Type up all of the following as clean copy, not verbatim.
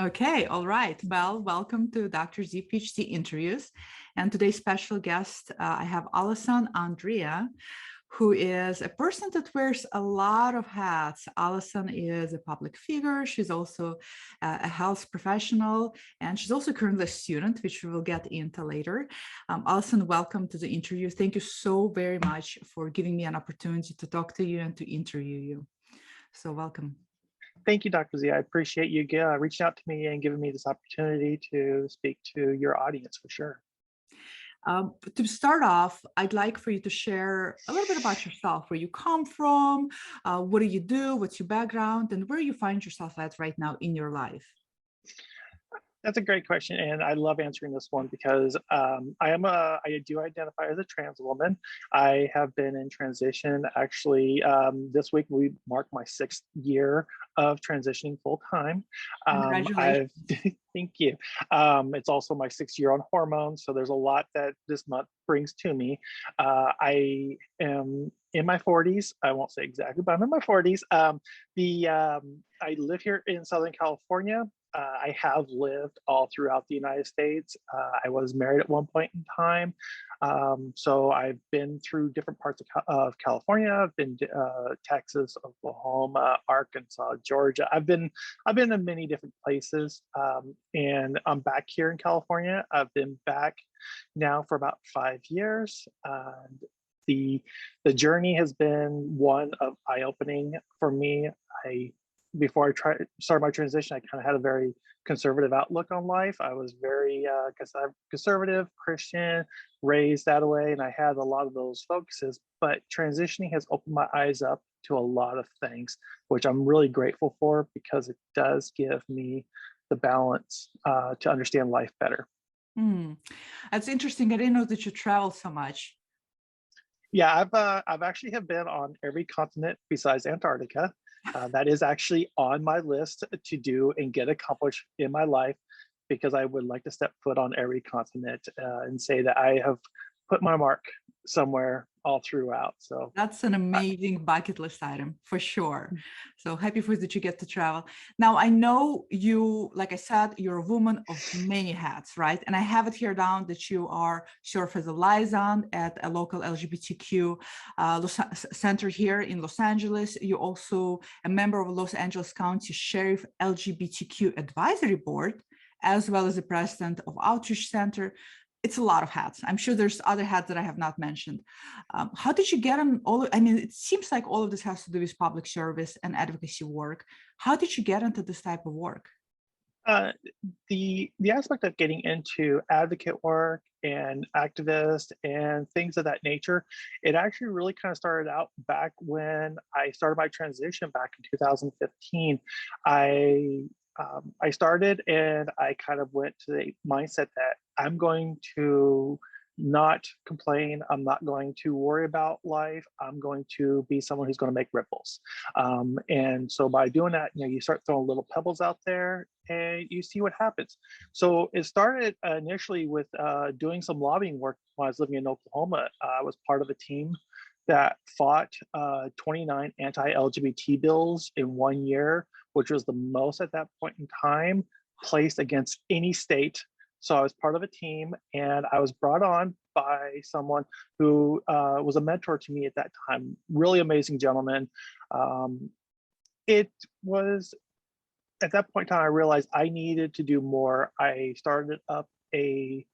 Okay, all right. Well, welcome to Dr. Z PhD interviews. And today's special guest, I have Allison Andrea, who is a person that wears a lot of hats. Allison is a public figure. She's also a health professional, and she's also currently a student, which we will get into later. Allison, welcome to the interview. Thank you so very much for giving me an opportunity to talk to you and to interview you. So welcome. Thank you, Dr. Z. I appreciate you reaching out to me and giving me this opportunity to speak to your audience for sure. To start off, I'd like for you to share a little bit about yourself, where you come from, what do you do, what's your background, and where you find yourself at right now in your life. That's a great question, and I love answering this one because I do identify as a trans woman. I have been in transition. Actually, this week we mark my 6th year of transitioning full time. Congratulations. Thank you. It's also my 6th year on hormones, so there's a lot that this month brings to me. I am in my 40s. I won't say exactly, but I'm in my 40s. I live here in Southern California. I have lived all throughout the United States. I was married at one point in time. So I've been through different parts of California. I've been to Texas, Oklahoma, Arkansas, Georgia. I've been in many different places. And I'm back here in California. I've been back now for about 5 years. The journey has been one of eye-opening for me. Before I started my transition, I kind of had a very conservative outlook on life. I was very conservative, Christian, raised that way, and I had a lot of those focuses. But transitioning has opened my eyes up to a lot of things, which I'm really grateful for because it does give me the balance to understand life better. That's interesting. I didn't know that you travel so much. Yeah, I've actually have been on every continent besides Antarctica. That is actually on my list to do and get accomplished in my life because I would like to step foot on every continent and say that I have put my mark somewhere all throughout. So that's an amazing bucket list item for sure. So happy for you that you get to travel. Now, I know you, like I said, you're a woman of many hats, right? And I have it here down that you serve as a liaison at a local LGBTQ center here in Los Angeles. You're also a member of Los Angeles County Sheriff LGBTQ Advisory Board, as well as the president of Outreach Center. It's a lot of hats. I'm sure there's other hats that I have not mentioned. How did you get on all? I mean, it seems like all of this has to do with public service and advocacy work. How did you get into this type of work? The aspect of getting into advocate work and activist and things of that nature, it actually really kind of started out back when I started my transition back in 2015. I started and I kind of went to the mindset that I'm going to not complain. I'm not going to worry about life. I'm going to be someone who's going to make ripples. And so by doing that, you start throwing little pebbles out there and you see what happens. So it started initially with doing some lobbying work when I was living in Oklahoma. I was part of a team that fought 29 anti-LGBT bills in 1 year, which was the most at that point in time placed against any state. So I was part of a team and I was brought on by someone who was a mentor to me at that time, really amazing gentleman. It was at that point in time, I realized I needed to do more. I started up the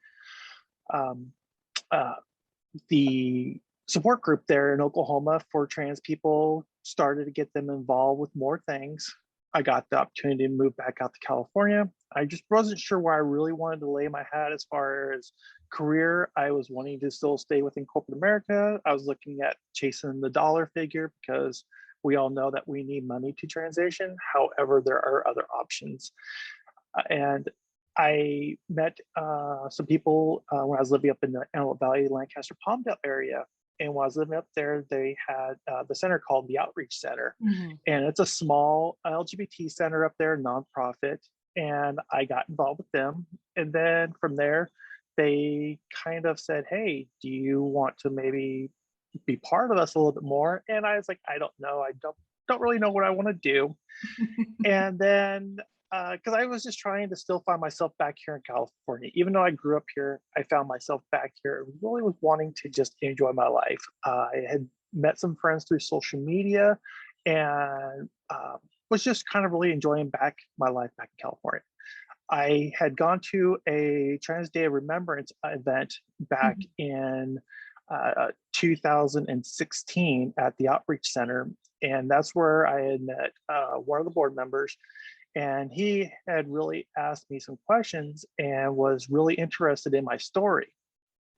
support group there in Oklahoma for trans people, started to get them involved with more things. I got the opportunity to move back out to California. I just wasn't sure where I really wanted to lay my hat as far as career. I was wanting to still stay within corporate America. I was looking at chasing the dollar figure because we all know that we need money to transition. However, there are other options. And I met some people when I was living up in the Antelope Valley, Lancaster, Palmdale area. And while I was living up there, they had the center called the Outreach Center. Mm-hmm. And it's a small LGBT center up there, nonprofit. And I got involved with them. And then from there, they kind of said, hey, do you want to maybe be part of us a little bit more? And I was like, I don't know. I don't really know what I want to do. And then because I was just trying to still find myself back here in California. Even though I grew up here, I found myself back here and really was wanting to just enjoy my life. I had met some friends through social media and was just kind of really enjoying my life back in California. I had gone to a Trans Day of Remembrance event back in 2016 at the Outreach Center. And that's where I had met one of the board members. And he had really asked me some questions and was really interested in my story.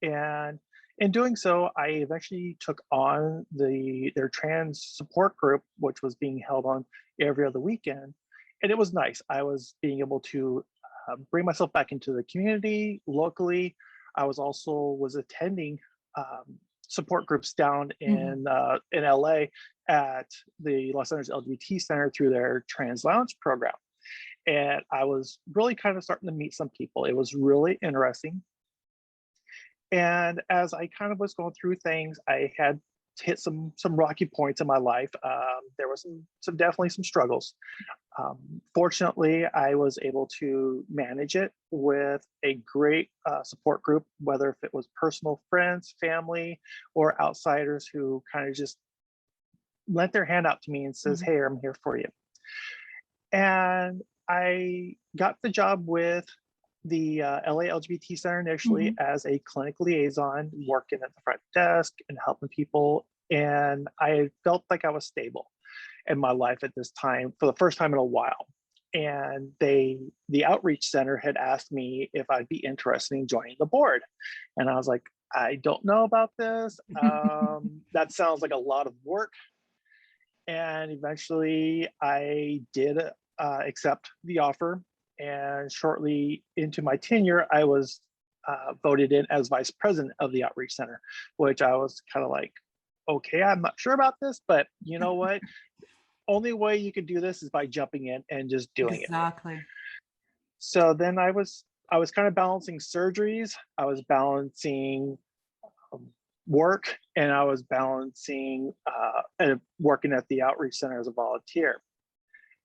And in doing so, I eventually took on their trans support group, which was being held on every other weekend. And it was nice. I was being able to bring myself back into the community locally. I was attending support groups down in LA at the Los Angeles LGBT Center through their Trans Lounge program. And I was really kind of starting to meet some people. It was really interesting. And as I kind of was going through things, I had hit some rocky points in my life. There was definitely some struggles. Fortunately, I was able to manage it with a great support group, whether if it was personal friends, family, or outsiders who kind of just lent their hand out to me and says, hey, I'm here for you. And I got the job with the LA LGBT Center initially as a clinic liaison, working at the front desk and helping people. And I felt like I was stable in my life at this time for the first time in a while. And the Outreach Center had asked me if I'd be interested in joining the board. And I was like, I don't know about this. That sounds like a lot of work. And eventually I did accept the offer. And shortly into my tenure, I was voted in as vice president of the Outreach Center, which I was kind of like, okay, I'm not sure about this, but you know what? Only way you can do this is by jumping in and just doing it. Exactly. So then I was kind of balancing surgeries. I was balancing work, and I was balancing working at the Outreach Center as a volunteer.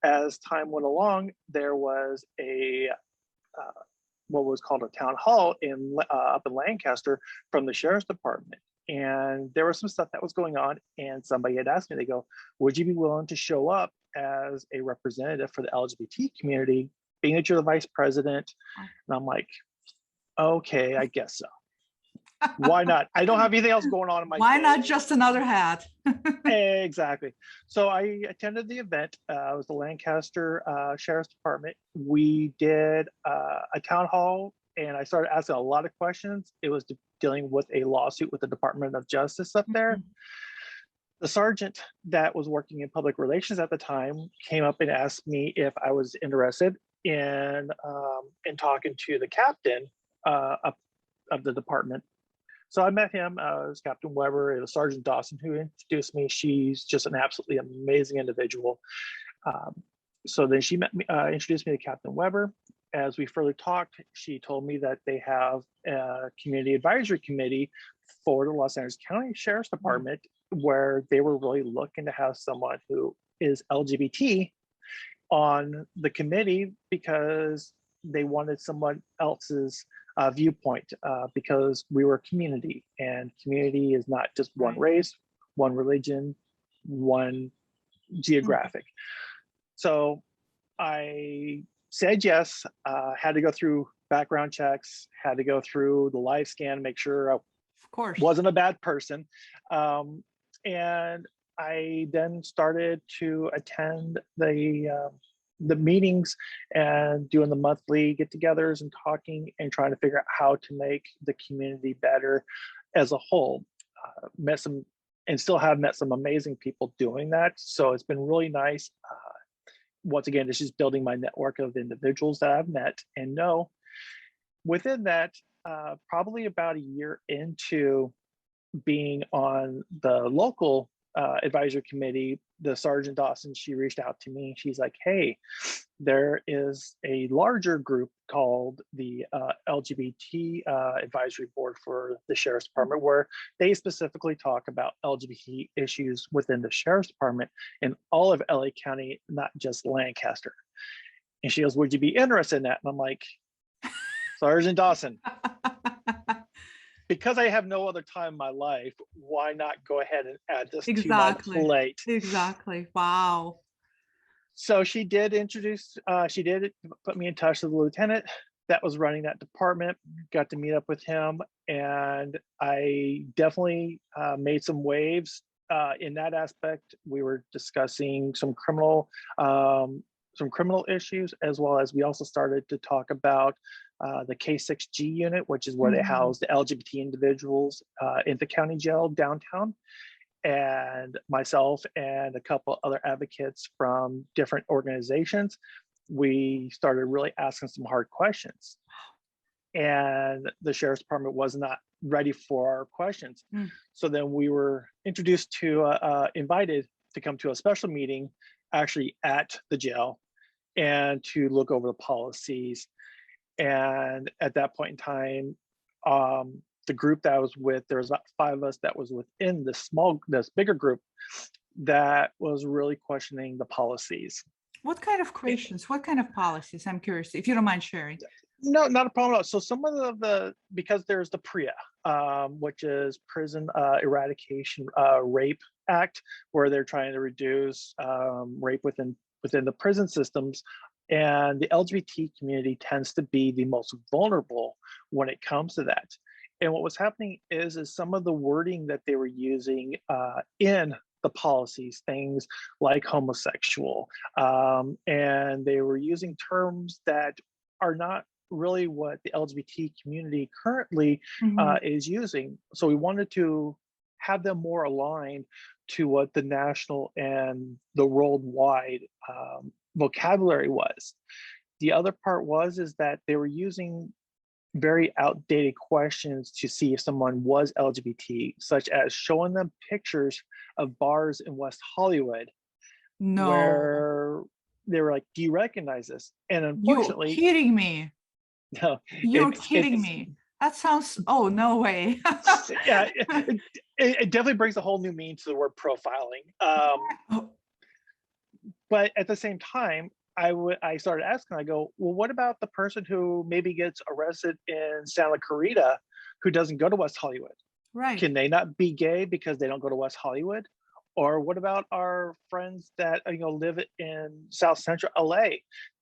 As time went along, there was a what was called a town hall up in Lancaster from the sheriff's department. And there was some stuff that was going on, and somebody had asked me, they go, would you be willing to show up as a representative for the LGBT community, being that you're the vice president? And I'm like, okay, I guess so. Why not? I don't have anything else going on in my Why day. not just another hat? Exactly. So I attended the event. It was the Lancaster Sheriff's Department. We did a town hall, and I started asking a lot of questions. It was dealing with a lawsuit with the Department of Justice up there. The sergeant that was working in public relations at the time came up and asked me if I was interested in talking to the captain of the department. So I met him. It was Captain Weber. It was Sergeant Dawson who introduced me. She's just an absolutely amazing individual. So then she introduced me to Captain Weber. As we further talked, she told me that they have a community advisory committee for the Los Angeles County Sheriff's Department, where they were really looking to have someone who is LGBT on the committee because they wanted someone else's viewpoint, because we were a community, and community is not just one race, one religion, one geographic. So I said yes, had to go through background checks, had to go through the live scan, make sure I wasn't a bad person. And I then started to attend the meetings and doing the monthly get-togethers and talking and trying to figure out how to make the community better as a whole. Met some, and still have met some amazing people doing that. So it's been really nice. Once again, it's just building my network of individuals that I've met and know. Within that, probably about a year into being on the local advisory committee, the Sergeant Dawson, she reached out to me. She's like, hey, there is a larger group called the LGBT advisory board for the Sheriff's Department, where they specifically talk about LGBT issues within the Sheriff's Department in all of LA County, not just Lancaster. And she goes, would you be interested in that? And I'm like, Sergeant Dawson, because I have no other time in my life, why not go ahead and add this to my plate? Exactly. Wow. So she did put me in touch with the lieutenant that was running that department, got to meet up with him, and I definitely made some waves in that aspect. We were discussing some criminal issues, as well as we also started to talk about the K6G unit, which is where they house the LGBT individuals in the county jail downtown. And myself and a couple other advocates from different organizations, we started really asking some hard questions. And the sheriff's department was not ready for our questions. So then we were introduced to, invited to come to a special meeting actually at the jail and to look over the policies. And at that point in time, the group that I was with, there was about 5 of us that was within this bigger group that was really questioning the policies. What kind of questions? What kind of policies? I'm curious, if you don't mind sharing. No, not a problem at all. So some of because there's the PREA, which is Prison Eradication Rape Act, where they're trying to reduce rape within the prison systems. And the LGBT community tends to be the most vulnerable when it comes to that. And what was happening is some of the wording that they were using in the policies, things like homosexual, and they were using terms that are not really what the LGBT community currently is using. So we wanted to have them more aligned to what the national and the worldwide vocabulary was. The other part is that they were using very outdated questions to see if someone was LGBT, such as showing them pictures of bars in West Hollywood, where they were like, do you recognize this? And unfortunately— You're kidding me. No, you're kidding me. That sounds, oh, no way. Yeah, it definitely brings a whole new meaning to the word profiling. But at the same time, I started asking, I go, well, what about the person who maybe gets arrested in Santa Clarita who doesn't go to West Hollywood? Right. Can they not be gay because they don't go to West Hollywood? Or what about our friends that live in South Central LA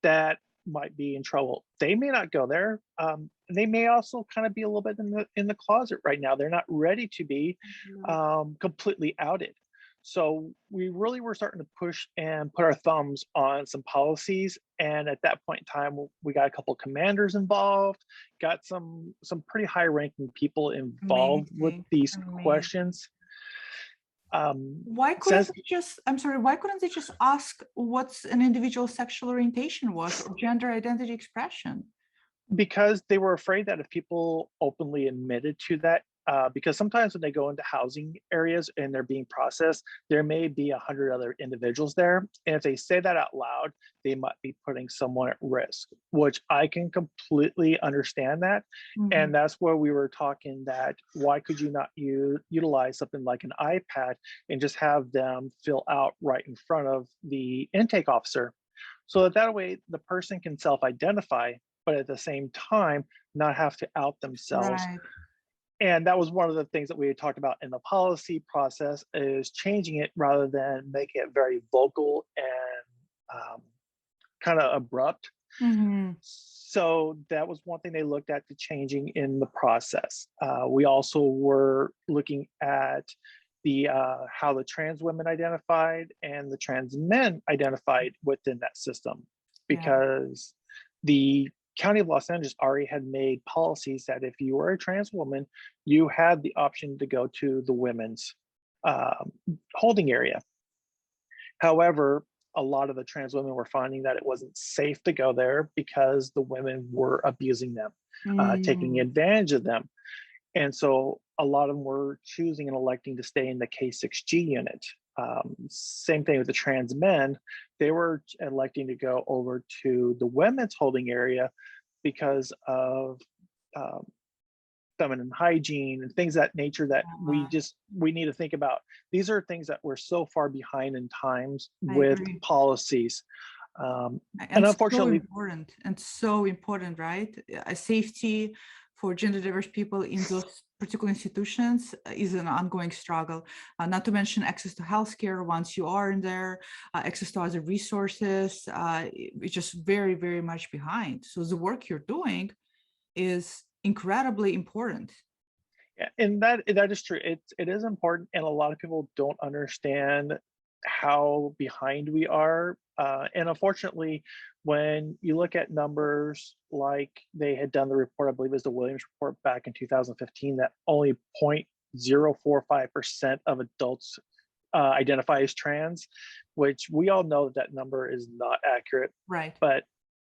that might be in trouble? They may not go there. They may also kind of be a little bit in the closet right now. They're not ready to be completely outed. So we really were starting to push and put our thumbs on some policies. And at that point in time, we got a couple of commanders involved, got some pretty high ranking people involved with these questions. Why couldn't they just ask what an individual's sexual orientation was or gender identity expression? Because they were afraid that if people openly admitted to that, because sometimes when they go into housing areas and they're being processed, there may be 100 other individuals there. And if they say that out loud, they might be putting someone at risk, which I can completely understand that. And that's where we were talking that why could you not utilize something like an iPad and just have them fill out right in front of the intake officer, so that way the person can self-identify, but at the same time not have to out themselves. Right. And that was one of the things that we had talked about in the policy process, is changing it rather than making it very vocal and kind of abrupt. So that was one thing they looked at to changing in the process. We also were looking at the how the trans women identified and the trans men identified within that system, because the County of Los Angeles already had made policies that if you were a trans woman, you had the option to go to the women's holding area. However, a lot of the trans women were finding that it wasn't safe to go there because the women were abusing them, taking advantage of them. And so a lot of them were choosing and electing to stay in the K6G unit. Same thing with the trans men. They were electing to go over to the women's holding area because of feminine hygiene and things of that nature that we need to think about. These are things that we're so far behind in times with policies. And And so unfortunately, important, and so important, right? Safety for gender diverse people in those particular institutions is an ongoing struggle. Not to mention access to healthcare once you are in there, access to other resources. It's just very, very much behind. So the work you're doing is incredibly important. yeah, and that is true. It is important, and a lot of people don't understand how behind we are. And unfortunately, when you look at numbers like they had done the report, I believe it was the Williams report back in 2015, that only 0.045% of adults identify as trans, which we all know that number is not accurate. Right. But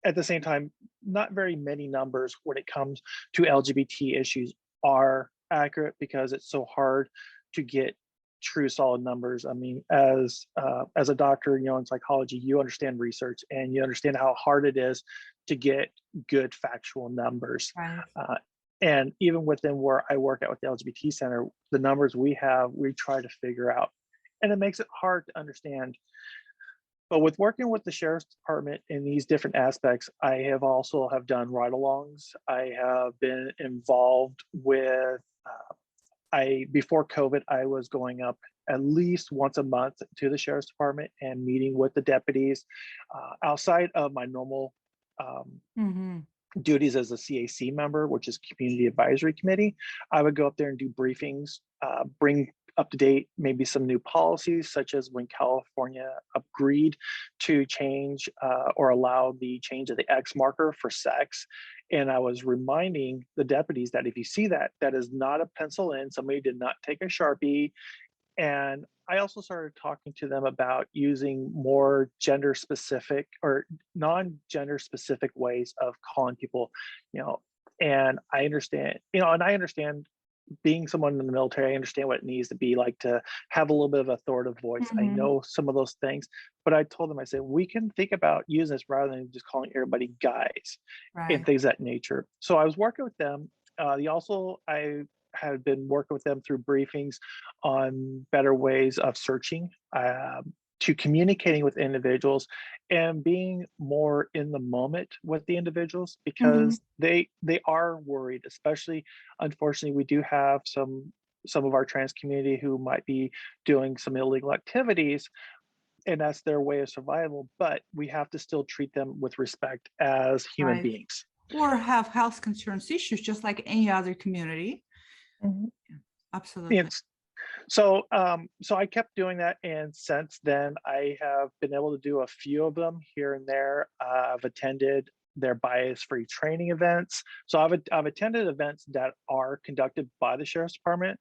at the same time, not very many numbers when it comes to LGBT issues are accurate, because it's so hard to get true solid numbers. I mean, as a doctor, in psychology, you understand research and you understand how hard it is to get good factual numbers. Right. And even within where I work at with the LGBT Center, the numbers we have, we try to figure out, and it makes it hard to understand. But with working with the Sheriff's Department in these different aspects, I have also have done ride-alongs. I have been involved with, before COVID, I was going up at least once a month to the Sheriff's Department and meeting with the deputies outside of my normal duties as a CAC member, which is Community Advisory Committee. I would go up there and do briefings, bring up to date maybe some new policies, such as when California agreed to change or allow the change of the X marker for sex. And I was reminding the deputies that if you see that, that is not a pencil in, somebody did not take a Sharpie. And I also started talking to them about using more gender specific or non-gender specific ways of calling people, and I understand, being someone in the military, I understand what it needs to be like to have a little bit of authoritative voice. I know some of those things, but I told them, I said, we can think about using this rather than just calling everybody guys and things of that nature. So I was working with them. I had been working with them through briefings on better ways of searching, to communicating with individuals and being more in the moment with the individuals, because they are worried. Especially, unfortunately, we do have some of our trans community who might be doing some illegal activities, and that's their way of survival, but we have to still treat them with respect as human beings. Or have health concerns issues just like any other community. Absolutely. So I kept doing that, and since then I have been able to do a few of them here and there. I've attended their bias-free training events. So I've attended events that are conducted by the Sheriff's Department.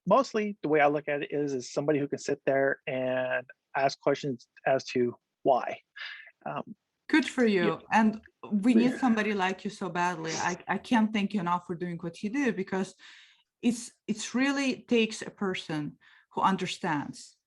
Mostly the way I look at it is somebody who can sit there and ask questions as to why. Good for you. And we need somebody like you so badly. I can't thank you enough for doing what you do, because it's really takes a person who understands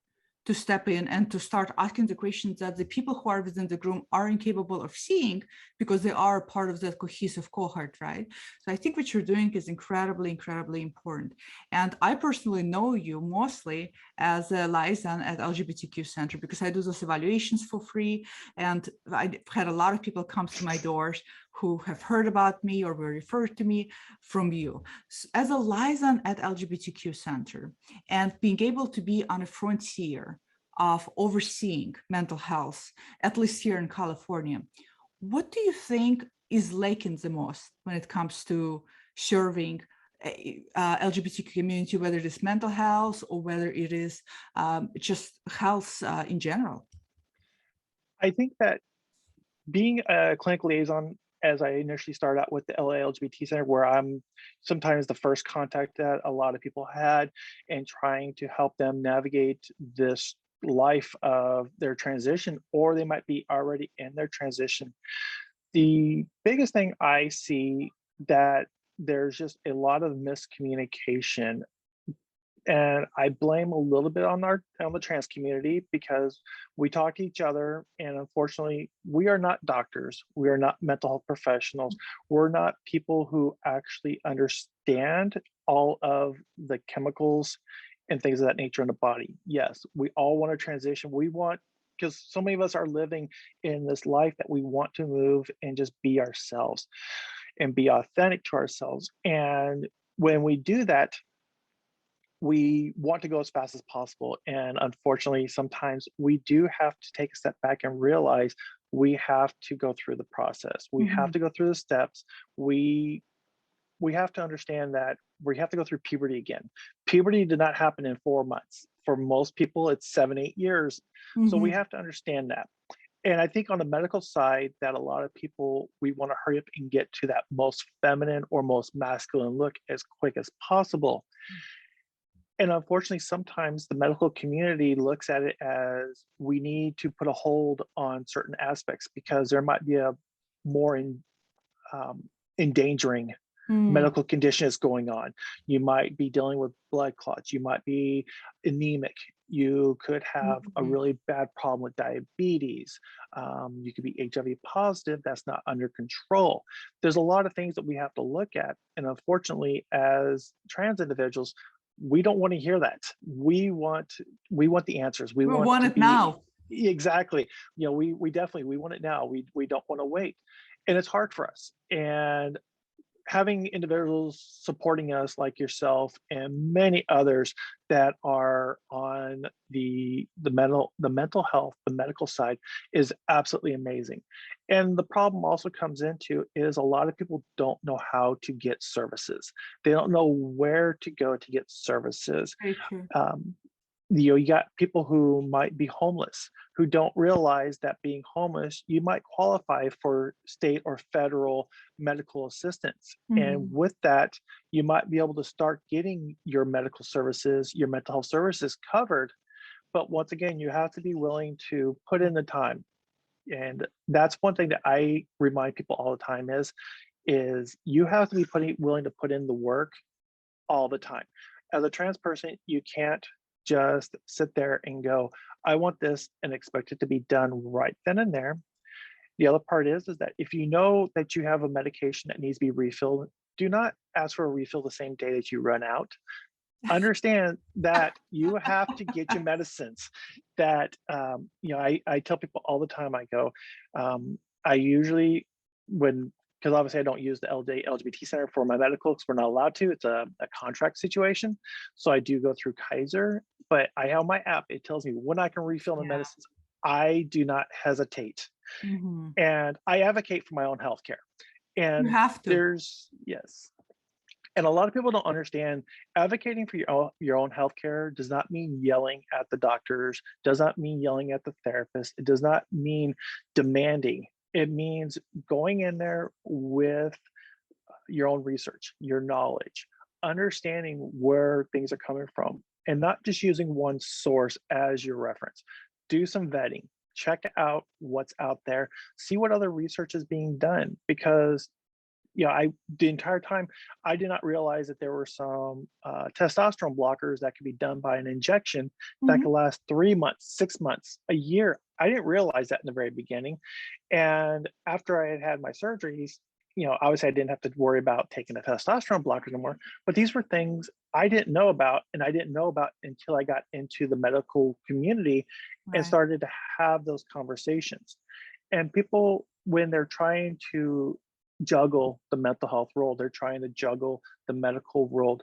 to step in and to start asking the questions that the people who are within the group are incapable of seeing, because they are part of that cohesive cohort, right? So I think what you're doing is incredibly, incredibly important. And I personally know you mostly as a liaison at LGBTQ Center, because I do those evaluations for free. And I had a lot of people come to my doors who have heard about me or were referred to me from you. As a liaison at LGBTQ Center, and being able to be on a frontier of overseeing mental health, at least here in California, what do you think is lacking the most when it comes to serving LGBTQ community, whether it is mental health or whether it is just health in general? I think that being a clinical liaison, as I initially started out with the LA LGBT Center, where I'm sometimes the first contact that a lot of people had, and trying to help them navigate this life of their transition, or they might be already in their transition. The biggest thing I see that there's just a lot of miscommunication, and I blame a little bit on the trans community, because we talk to each other, and unfortunately, we are not doctors. We are not mental health professionals. We're not people who actually understand all of the chemicals and things of that nature in the body. Yes, we all want to transition. We want because so many of us are living in this life that we want to move and just be ourselves and be authentic to ourselves. And when we do that, we want to go as fast as possible. And unfortunately, sometimes we do have to take a step back and realize we have to go through the process. We have to go through the steps. We have to understand that we have to go through puberty again. Puberty did not happen in 4 months. For most people, it's 7, 8 years. So we have to understand that. And I think on the medical side, that a lot of people, we want to hurry up and get to that most feminine or most masculine look as quick as possible. And unfortunately, sometimes the medical community looks at it as we need to put a hold on certain aspects because there might be a more endangering medical condition is going on. You might be dealing with blood clots. You might be anemic. You could have a really bad problem with diabetes. You could be HIV positive. That's not under control. There's a lot of things that we have to look at. And unfortunately, as trans individuals, we don't want to hear that. We want the answers. We want it now. Exactly. You know, we definitely, we want it now. We don't want to wait. And it's hard for us. And having individuals supporting us like yourself and many others that are on the mental health, the medical side is absolutely amazing. And the problem also comes into is a lot of people don't know how to get services. They don't know where to go to get services. Very true. You got people who might be homeless, who don't realize that being homeless, you might qualify for state or federal medical assistance. And with that, you might be able to start getting your medical services, your mental health services covered. But once again, you have to be willing to put in the time. And that's one thing that I remind people all the time is you have to be willing to put in the work all the time. As a trans person, you can't just sit there and go, I want this and expect it to be done right then and there. The other part is that if you know that you have a medication that needs to be refilled, do not ask for a refill the same day that you run out. Understand that you have to get your medicines. That I tell people all the time, I go, I usually, because obviously I don't use the LGBT Center for my medical because we're not allowed to. It's a contract situation. So I do go through Kaiser, but I have my app. It tells me when I can refill my medicines. I do not hesitate. And I advocate for my own healthcare. And you have to. Yes. And a lot of people don't understand advocating for your own healthcare does not mean yelling at the doctors, does not mean yelling at the therapist. It does not mean demanding. It means going in there with your own research, your knowledge, understanding where things are coming from, and not just using one source as your reference. Do some vetting, check out what's out there, see what other research is being done, because the entire time I did not realize that there were some testosterone blockers that could be done by an injection that could last 3 months, 6 months, a year. I didn't realize that in the very beginning. And after I had my surgeries, obviously I didn't have to worry about taking a testosterone blocker anymore, but these were things I didn't know about, and I didn't know about until I got into the medical community and started to have those conversations. And people, when they're trying to juggle the mental health world, they're trying to juggle the medical world,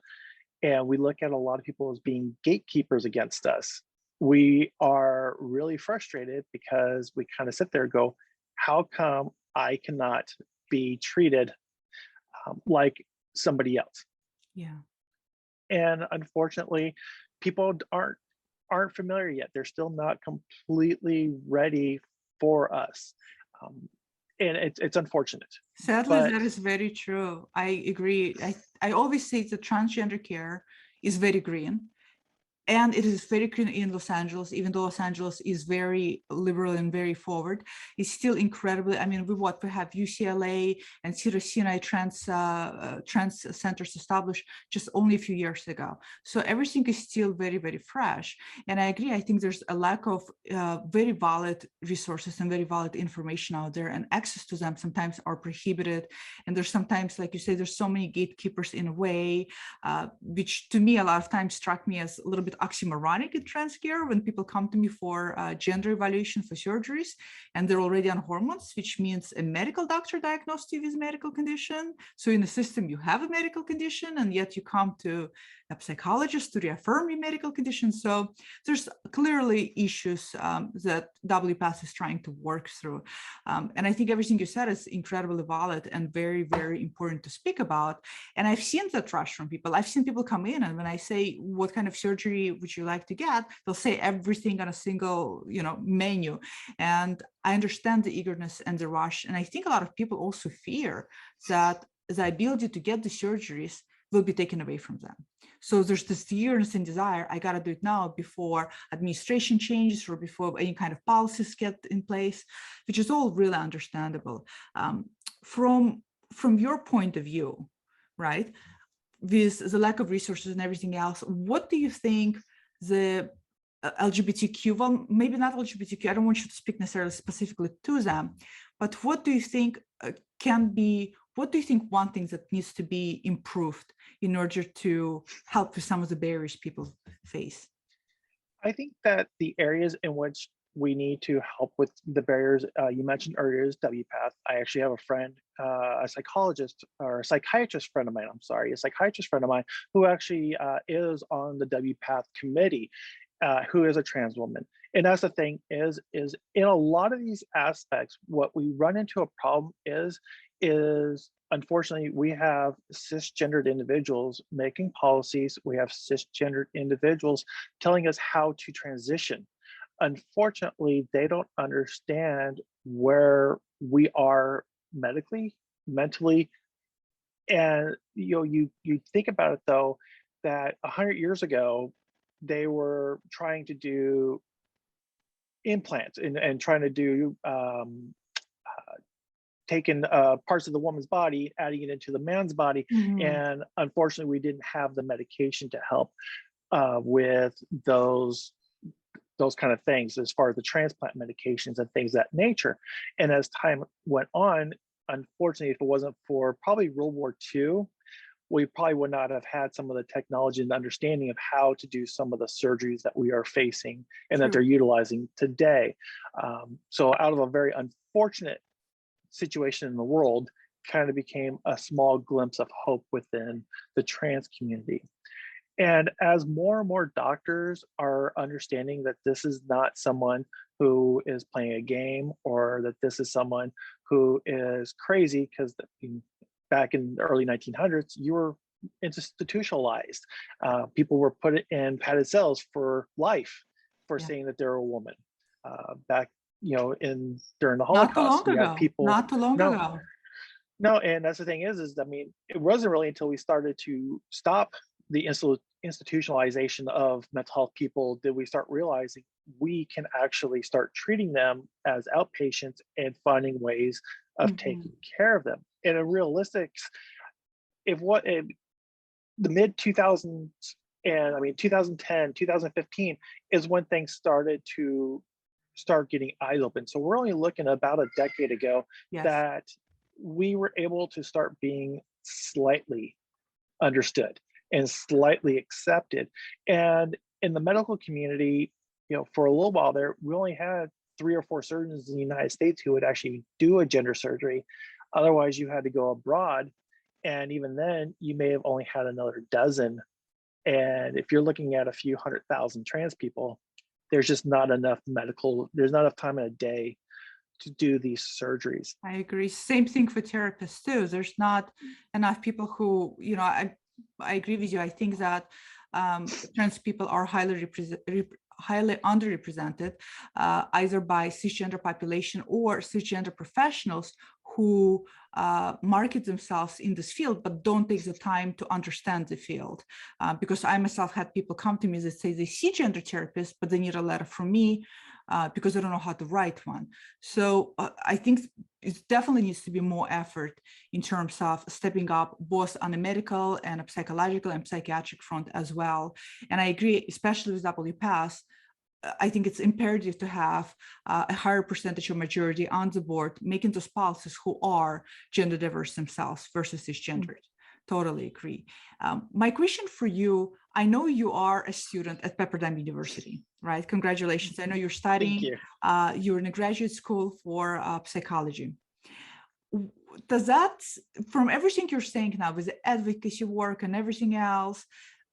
and we look at a lot of people as being gatekeepers against us. We are really frustrated because we kind of sit there and go, how come I cannot be treated like somebody else? And unfortunately, people aren't familiar yet. They're still not completely ready for us. And it's unfortunate. Sadly, that is very true. I agree. I always say that transgender care is very green. And it is very green in Los Angeles, even though Los Angeles is very liberal and very forward. It's still incredibly, I mean, we have UCLA and Cedars-Sinai trans centers established just only a few years ago. So everything is still very, very fresh. And I agree, I think there's a lack of very valid resources and very valid information out there, and access to them sometimes are prohibited. And there's sometimes, like you say, there's so many gatekeepers in a way, which to me a lot of times struck me as a little bit bit oxymoronic in trans care when people come to me for gender evaluation for surgeries, and they're already on hormones, which means a medical doctor diagnosed you with a medical condition. So in the system, you have a medical condition, and yet you come to a psychologist to reaffirm your medical condition. So there's clearly issues that WPATH is trying to work through. And I think everything you said is incredibly valid and very, very important to speak about. And I've seen that rush from people. I've seen people come in, and when I say, what kind of surgery would you like to get, they'll say everything on a single, menu. And I understand the eagerness and the rush. And I think a lot of people also fear that the ability to get the surgeries will be taken away from them. So there's this eagerness and desire, I got to do it now before administration changes or before any kind of policies get in place, which is all really understandable. From your point of view, right, with the lack of resources and everything else, what do you think the LGBTQ, well, maybe not LGBTQ, I don't want you to speak necessarily specifically to them, but what do you think what do you think one thing that needs to be improved in order to help with some of the barriers people face? I think that the areas in which we need to help with the barriers you mentioned earlier is WPATH. I actually have a friend, a psychiatrist friend of mine who actually is on the WPATH committee, who is a trans woman. And that's the thing is in a lot of these aspects, what we run into a problem is unfortunately, we have cisgendered individuals making policies. We have cisgendered individuals telling us how to transition. Unfortunately, they don't understand where we are medically, mentally. And you think about it though, that 100 years ago, they were trying to do implants and trying to do taking parts of the woman's body, adding it into the man's body. And unfortunately, we didn't have the medication to help with those kind of things as far as the transplant medications and things of that nature. And as time went on, unfortunately, if it wasn't for probably World War II, we probably would not have had some of the technology and understanding of how to do some of the surgeries that we are facing and that they're utilizing today. So out of a very unfortunate situation in the world, kind of became a small glimpse of hope within the trans community. And as more and more doctors are understanding that this is not someone who is playing a game, or that this is someone who is crazy, because back in the early 1900s, you were institutionalized. People were put in padded cells for life for saying that they're a woman. Back, during the Holocaust, Not too long ago. No, and that's the thing is I mean, it wasn't really until we started to stop the institutionalization of mental health people did we start realizing we can actually start treating them as outpatients and finding ways of taking care of them. And in realistics, the mid 2000s, and I mean 2010, 2015 is when things started to start getting eyes open. So we're only looking about a decade ago that we were able to start being slightly understood and slightly accepted. And in the medical community, for a little while there, we only had 3 or 4 surgeons in the United States who would actually do a gender surgery. Otherwise, you had to go abroad. And even then, you may have only had another dozen. And if you're looking at a few 100,000 trans people, there's just not enough there's not enough time in a day to do these surgeries. I agree. Same thing for therapists too. There's not enough people who, I agree with you. I think that trans people are highly underrepresented, either by cisgender population or cisgender professionals who market themselves in this field, but don't take the time to understand the field. Because I myself had people come to me that say they see gender therapists, but they need a letter from me because I don't know how to write one. So I think it definitely needs to be more effort in terms of stepping up both on a medical and a psychological and psychiatric front as well. And I agree, especially with WPATH, I think it's imperative to have a higher percentage of majority on the board, making those policies who are gender diverse themselves versus cisgendered. Totally agree. My question for you, I know you are a student at Pepperdine University, right? Congratulations. I know you're studying, Thank you. You're in a graduate school for psychology. Does that, from everything you're saying now with the advocacy work and everything else,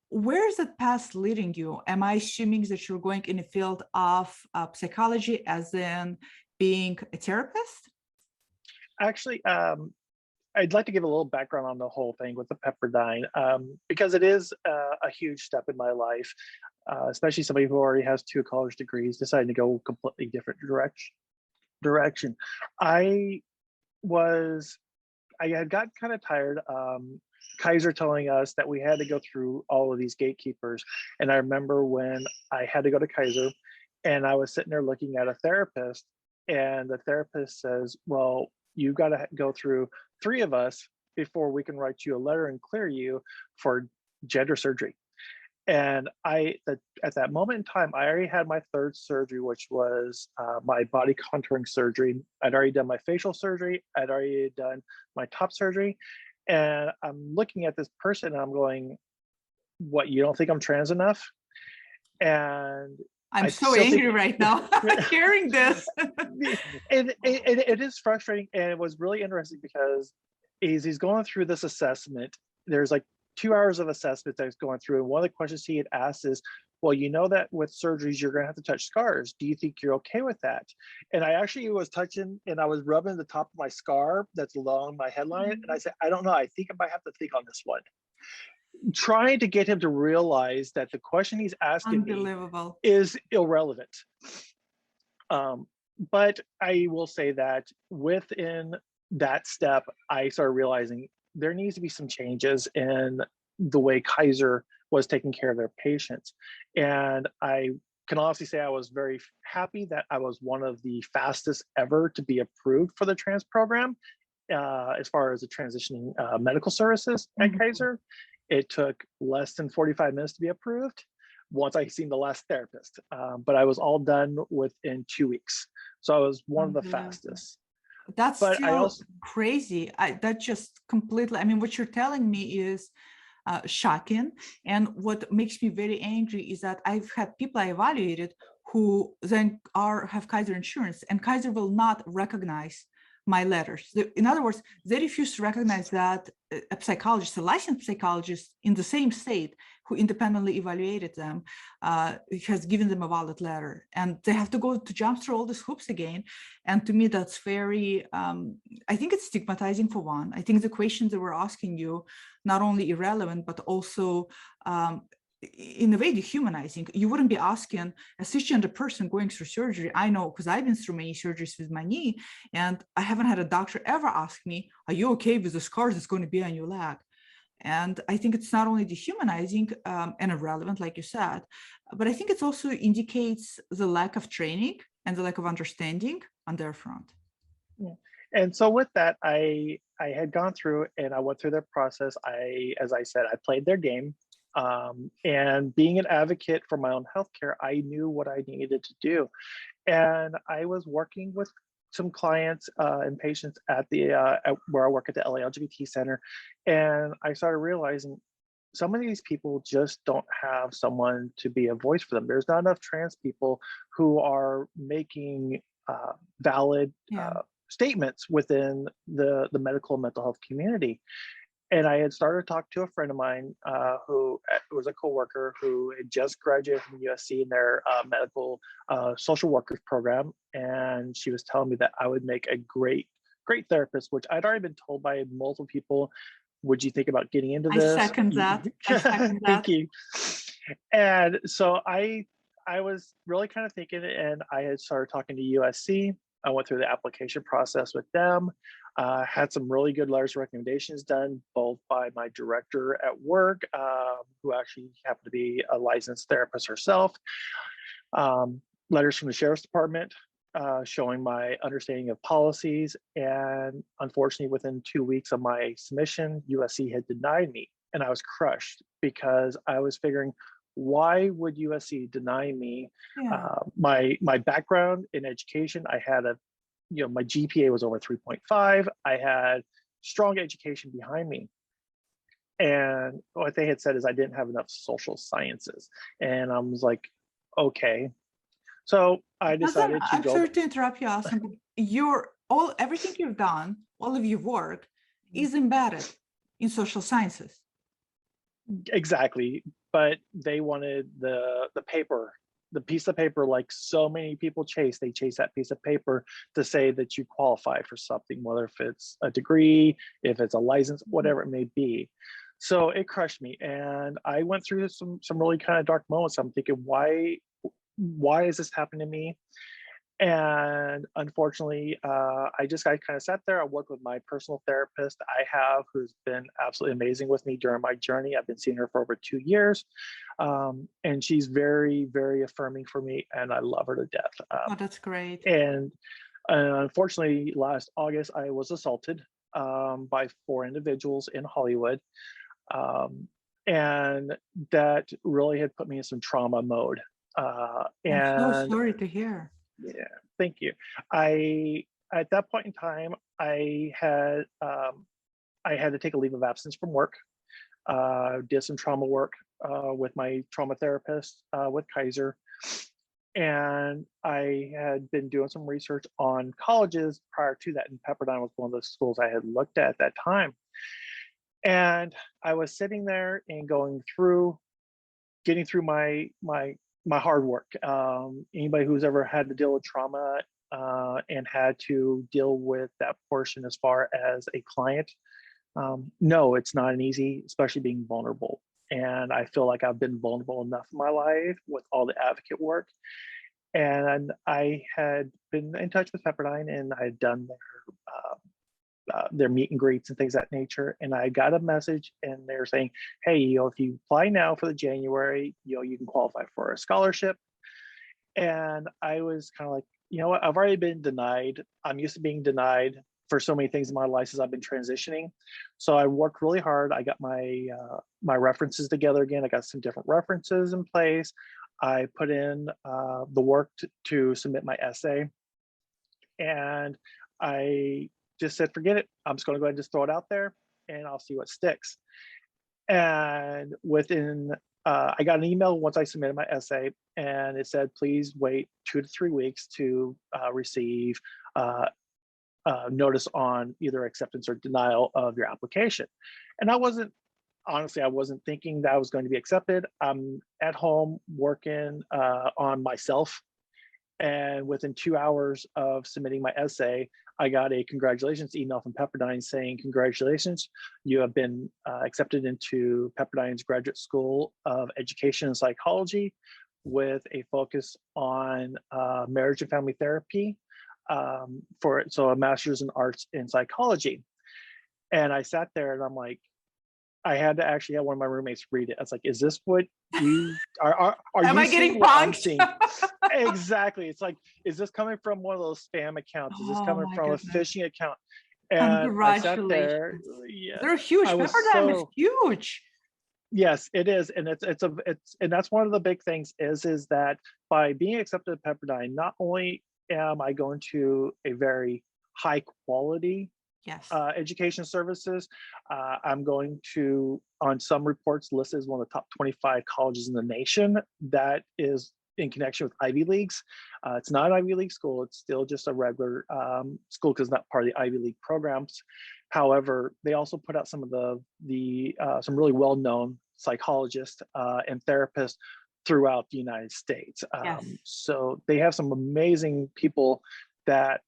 where is that path leading you? Am I assuming that you're going in the field of psychology as in being a therapist? Actually, I'd like to give a little background on the whole thing with the Pepperdine, because it is a huge step in my life, especially somebody who already has 2 college degrees, deciding to go completely different direction. I had gotten kind of tired. Kaiser telling us that we had to go through all of these gatekeepers. And I remember when I had to go to Kaiser and I was sitting there looking at a therapist, and the therapist says, well, you got to go through 3 of us before we can write you a letter and clear you for gender surgery. And at that moment in time, I already had my 3rd surgery, which was my body contouring surgery. I'd already done my facial surgery. I'd already done my top surgery. And I'm looking at this person and I'm going, what, you don't think I'm trans enough? And I'm so angry right now hearing this. It is frustrating. And it was really interesting because he's going through this assessment. There's like 2 hours of assessment that he's going through. And one of the questions he had asked is, well, you know that with surgeries, you're going to have to touch scars. Do you think you're okay with that? And I actually was touching and I was rubbing the top of my scar that's along my headline. And I said, I don't know. I think I might have to think on this one. Trying to get him to realize that the question he's asking me is irrelevant. But I will say that within that step, I started realizing there needs to be some changes in the way Kaiser was taking care of their patients. And I can honestly say I was very happy that I was one of the fastest ever to be approved for the trans program, as far as the transitioning medical services at Kaiser. It took less than 45 minutes to be approved once I seen the last therapist, but I was all done within 2 weeks. So I was one of the fastest. That's still crazy. That just completely, I mean, what you're telling me is shocking. And what makes me very angry is that I've had people I evaluated who then have Kaiser insurance, and Kaiser will not recognize my letters. In other words, they refuse to recognize that a psychologist, a licensed psychologist in the same state who independently evaluated them, has given them a valid letter. And they have to go to jump through all these hoops again. And to me, that's very, I think it's stigmatizing for one. I think the questions that we're asking you, not only irrelevant, but also in a way dehumanizing. You wouldn't be asking a cisgender person going through surgery. I know, because I've been through many surgeries with my knee, and I haven't had a doctor ever ask me, are you okay with the scars that's going to be on your leg? And I think it's not only dehumanizing and irrelevant, like you said, but I think it also indicates the lack of training and the lack of understanding on their front. Yeah. And so with that, I had gone through and I went through their process. As I said, I played their game. And being an advocate for my own healthcare, I knew what I needed to do. And I was working with some clients and patients at where I work at the LA LGBT Center. And I started realizing some of these people just don't have someone to be a voice for them. There's not enough trans people who are making valid statements within the medical and mental health community. And I had started to talk to a friend of mine who was a coworker who had just graduated from USC in their medical social workers program. And she was telling me that I would make a great therapist, which I'd already been told by multiple people. Would you think about getting into this? I second that. Thank you. And so I was really kind of thinking, and I had started talking to USC. I went through the application process with them. Had some really good letters of recommendations done, both by my director at work, who actually happened to be a licensed therapist herself. Letters from the Sheriff's Department showing my understanding of policies. And unfortunately, within 2 weeks of my submission, USC had denied me. And I was crushed because I was figuring, why would USC deny me? My background in education, I had my GPA was over 3.5. I had strong education behind me. And what they had said is I didn't have enough social sciences. And I was like, okay. So I Doesn't, decided to I'm go. sorry to interrupt you, Allison, but everything you've done, all of your work is embedded in social sciences. Exactly. But they wanted the paper, the piece of paper, like so many people chase. They chase that piece of paper to say that you qualify for something, whether if it's a degree, if it's a license, whatever it may be. So it crushed me. And I went through some really kind of dark moments. I'm thinking, why is this happening to me? And unfortunately, I kind of sat there. I worked with my personal therapist who's been absolutely amazing with me during my journey. I've been seeing her for over 2 years. And she's very, very affirming for me, and I love her to death. Oh, that's great. And unfortunately, last August, I was assaulted by 4 individuals in Hollywood. And that really had put me in some trauma mode. I'm so And sorry to hear. yeah, thank you. At that point in time, I had to take a leave of absence from work. Did some trauma work with my trauma therapist with Kaiser, and I had been doing some research on colleges prior to that. And Pepperdine was one of the schools I had looked at that time. And I was sitting there and getting through my hard work. Anybody who's ever had to deal with trauma and had to deal with that portion as far as a client, no, it's not an easy, especially being vulnerable. And I feel like I've been vulnerable enough in my life with all the advocate work. And I had been in touch with Pepperdine, and I had done their meet and greets and things of that nature. And I got a message, and they're saying, hey, if you apply now for the January, you can qualify for a scholarship. And I was kind of like, you know what, I've already been denied. I'm used to being denied for so many things in my life as I've been transitioning. So I worked really hard. I got my references together again. I got some different references in place. I put in the work to submit my essay. And I just said, forget it. I'm just going to go ahead and just throw it out there, and I'll see what sticks. And I got an email once I submitted my essay, and it said, please wait 2 to 3 weeks to receive notice on either acceptance or denial of your application. And I wasn't thinking that I was going to be accepted. I'm at home working on myself. And within 2 hours of submitting my essay, I got a congratulations email from Pepperdine saying, congratulations, you have been accepted into Pepperdine's Graduate School of Education and Psychology with a focus on marriage and family therapy, so a master's in arts in psychology. And I sat there and I'm like, I had to actually have one of my roommates read it. I was like, is this what you are Am you I getting seeing what I'm punked? seeing? Exactly. It's like, is this coming from one of those spam accounts? Is this Oh coming my from a goodness. phishing account? And I sat there. Congratulations. Yeah, They're huge. I was Pepperdine is so, huge. yes, it is. And and that's one of the big things is that by being accepted at Pepperdine, not only am I going to a very high quality Yes. education services. I'm going to, on some reports, listed as one of the top 25 colleges in the nation that is in connection with Ivy Leagues. It's not an Ivy League school. It's still just a regular school because it's not part of the Ivy League programs. However, they also put out some of some really well-known psychologists and therapists throughout the United States. Yes. So they have some amazing people that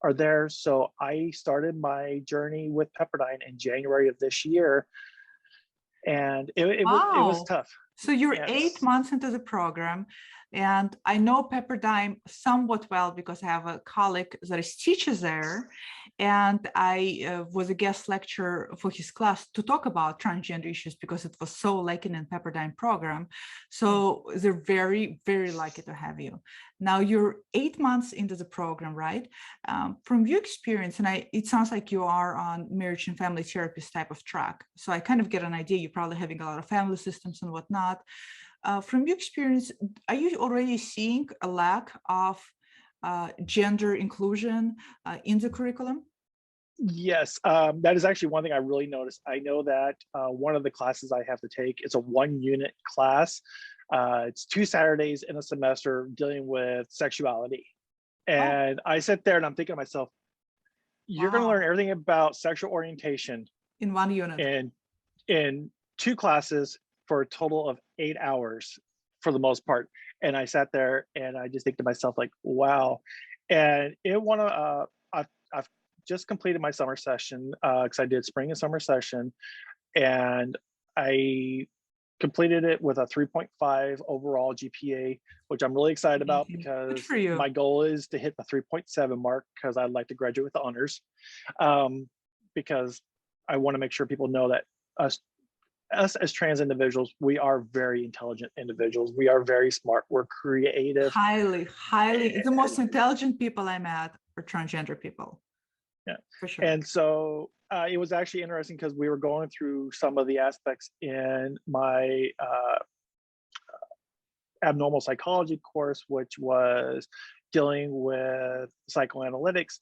are there. So I started my journey with Pepperdine in January of this year, and it was Wow. tough. So you're Yes. 8 months into the program, and I know Pepperdine somewhat well because I have a colleague that teaches there, and I was a guest lecturer for his class to talk about transgender issues because it was so lacking in Pepperdine program. So they're very, very lucky to have you. Now you're 8 months into the program, right? From your experience, and it sounds like you are on marriage and family therapist type of track. So I kind of get an idea you're probably having a lot of family systems and whatnot. From your experience, are you already seeing a lack of gender inclusion in the curriculum? Yes, that is actually one thing I really noticed. I know that one of the classes I have to take is a 1-unit class. It's 2 Saturdays in a semester dealing with sexuality. Oh, And I sit there and I'm thinking to myself, you're going to wow. learn everything about sexual orientation In 1 unit. in 2 classes for a total of 8 hours for the most part. And I sat there and I just think to myself, like, wow. And I've just completed my summer session because I did spring and summer session, and I completed it with a 3.5 overall GPA, which I'm really excited about Amazing. Good because for you. my goal is to hit the 3.7 mark because I'd like to graduate with honors. Um, because I want to make sure people know that us as trans individuals, we are very intelligent individuals. We are very smart. We're creative. Highly, the most intelligent people I met are transgender people, Yeah. for sure. And so it was actually interesting because we were going through some of the aspects in my abnormal psychology course, which was dealing with psychoanalytics.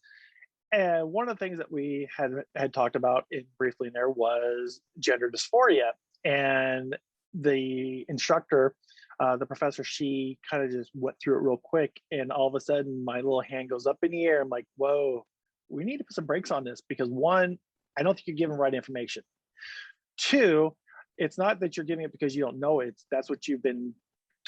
And one of the things that we had talked about briefly in there was gender dysphoria. And the instructor, the professor, she kind of just went through it real quick. And all of a sudden, my little hand goes up in the air. I'm like, whoa, we need to put some brakes on this because one, I don't think you're giving right information. Two, it's not that you're giving it because you don't know it. That's what you've been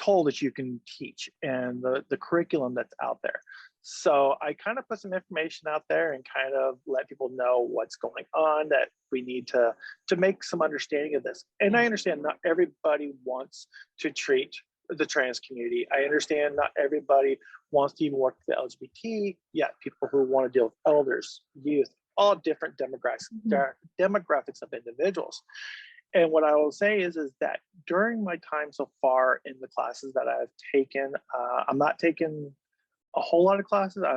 told that you can teach and the curriculum that's out there. So I kind of put some information out there and kind of let people know what's going on, that we need to make some understanding of this. And I understand not everybody wants to treat the trans community. I understand not everybody wants to even work with the LGBT, yet people who want to deal with elders, youth, all different demographics of individuals. And what I will say is that during my time so far in the classes that I've taken, I'm not taking a whole lot of classes. I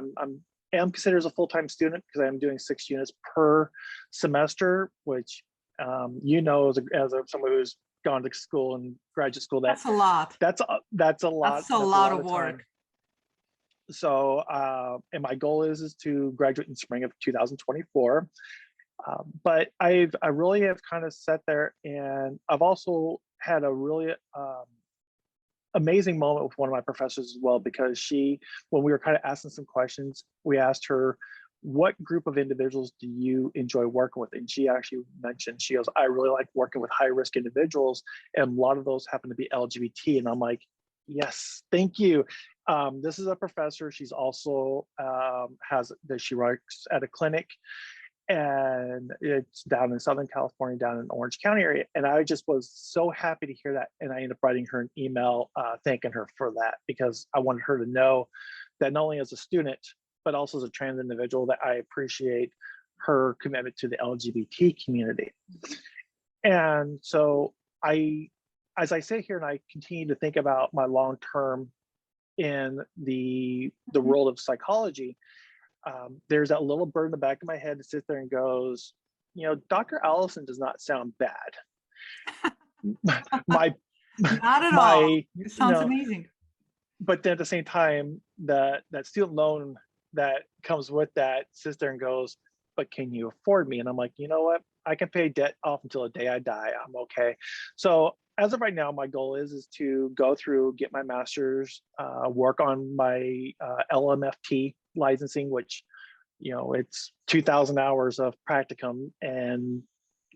am considered as a full-time student because I'm doing 6 units per semester, which as someone who's gone to school and graduate school, That's a lot. that's a lot. That's a lot of work. Time. So, and my goal is to graduate in spring of 2024. But I really have kind of sat there, and I've also had a really amazing moment with one of my professors as well, because when we were kind of asking some questions, we asked her, what group of individuals do you enjoy working with? And she actually mentioned, she goes, I really like working with high risk individuals, and a lot of those happen to be LGBT. And I'm like, yes, thank you. This is a professor. She's also she works at a clinic, and it's down in Southern California, down in Orange County area. And I just was so happy to hear that. And I ended up writing her an email thanking her for that, because I wanted her to know that not only as a student, but also as a trans individual, that I appreciate her commitment to the LGBT community. And so as I sit here and I continue to think about my long-term in the world of psychology, there's that little bird in the back of my head that sits there and goes, Dr. Allison does not sound bad. Not at all. It sounds amazing. But then at the same time, that student loan that comes with that sits there and goes, but can you afford me? And I'm like, you know what? I can pay debt off until the day I die. I'm okay. So as of right now, my goal is to go through, get my master's, work on my LMFT licensing, which, it's 2,000 hours of practicum and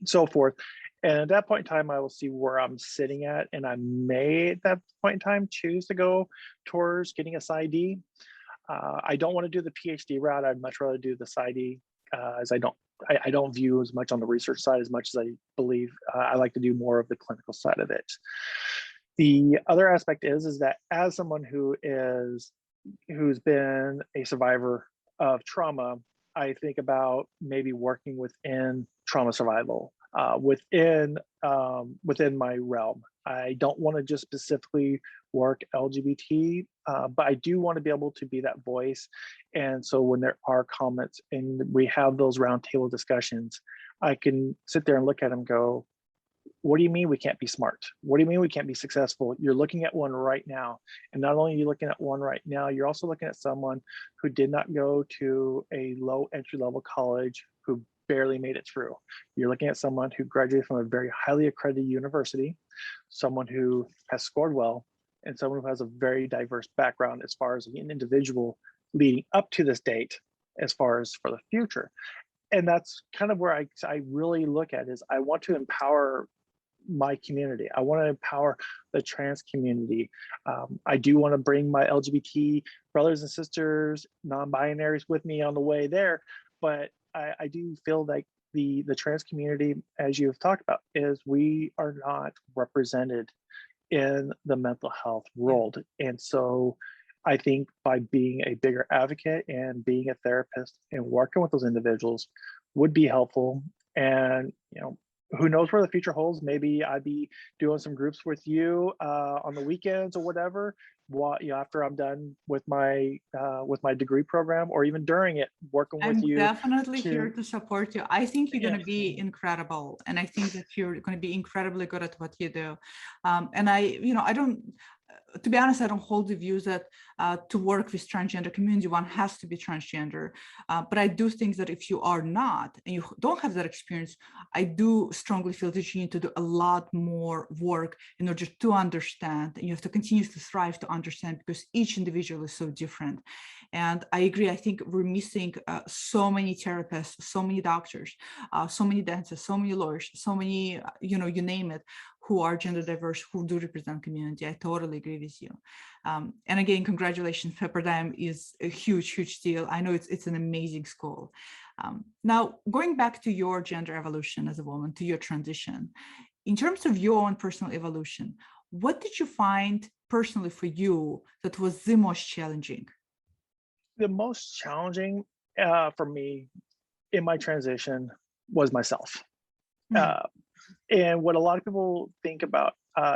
so forth. And at that point in time, I will see where I'm sitting at. And I may at that point in time choose to go towards getting a PsyD. I don't want to do the PhD route. I'd much rather do the PsyD, as I don't view as much on the research side as much as I believe. I like to do more of the clinical side of it. The other aspect is that as someone who's been a survivor of trauma, I think about maybe working within trauma survival, within my realm. I don't want to just specifically work LGBT, but I do want to be able to be that voice. And so when there are comments and we have those roundtable discussions, I can sit there and look at them and go, what do you mean we can't be smart? What do you mean we can't be successful? You're looking at one right now. And not only are you looking at one right now, you're also looking at someone who did not go to a low entry level college, who barely made it through. You're looking at someone who graduated from a very highly accredited university, someone who has scored well, and someone who has a very diverse background as far as an individual leading up to this date, as far as for the future. And that's kind of where I really look at is I want to empower my community. I want to empower the trans community. I do want to bring my LGBT brothers and sisters, non-binaries with me on the way there, but I do feel like the trans community, as you've talked about, is we are not represented in the mental health world. And so I think by being a bigger advocate and being a therapist and working with those individuals would be helpful. And, you know, who knows where the future holds? Maybe I'd be doing some groups with you on the weekends or whatever. What, you know, after I'm done with my degree program, or even during it, working with I'm you. definitely here to support you. I think you're Yeah. going to be incredible. And I think that you're going to be incredibly good at what you do. And I don't, to be honest, I don't hold the views that to work with transgender community, one has to be transgender. But I do think that if you are not, and you don't have that experience, I do strongly feel that you need to do a lot more work in order to understand. And you have to continue to strive to understand, because each individual is so different. And I agree. I think we're missing so many therapists, so many doctors, so many dentists, so many lawyers, so many, you name it, who are gender diverse, who do represent community. I totally agree with you. And again, congratulations. Pepperdine is a huge, huge deal. I know it's an amazing school. Now, going back to your gender evolution as a woman, to your transition, in terms of your own personal evolution, what did you find personally for you that was the most challenging? The most challenging for me in my transition was myself. And what a lot of people think about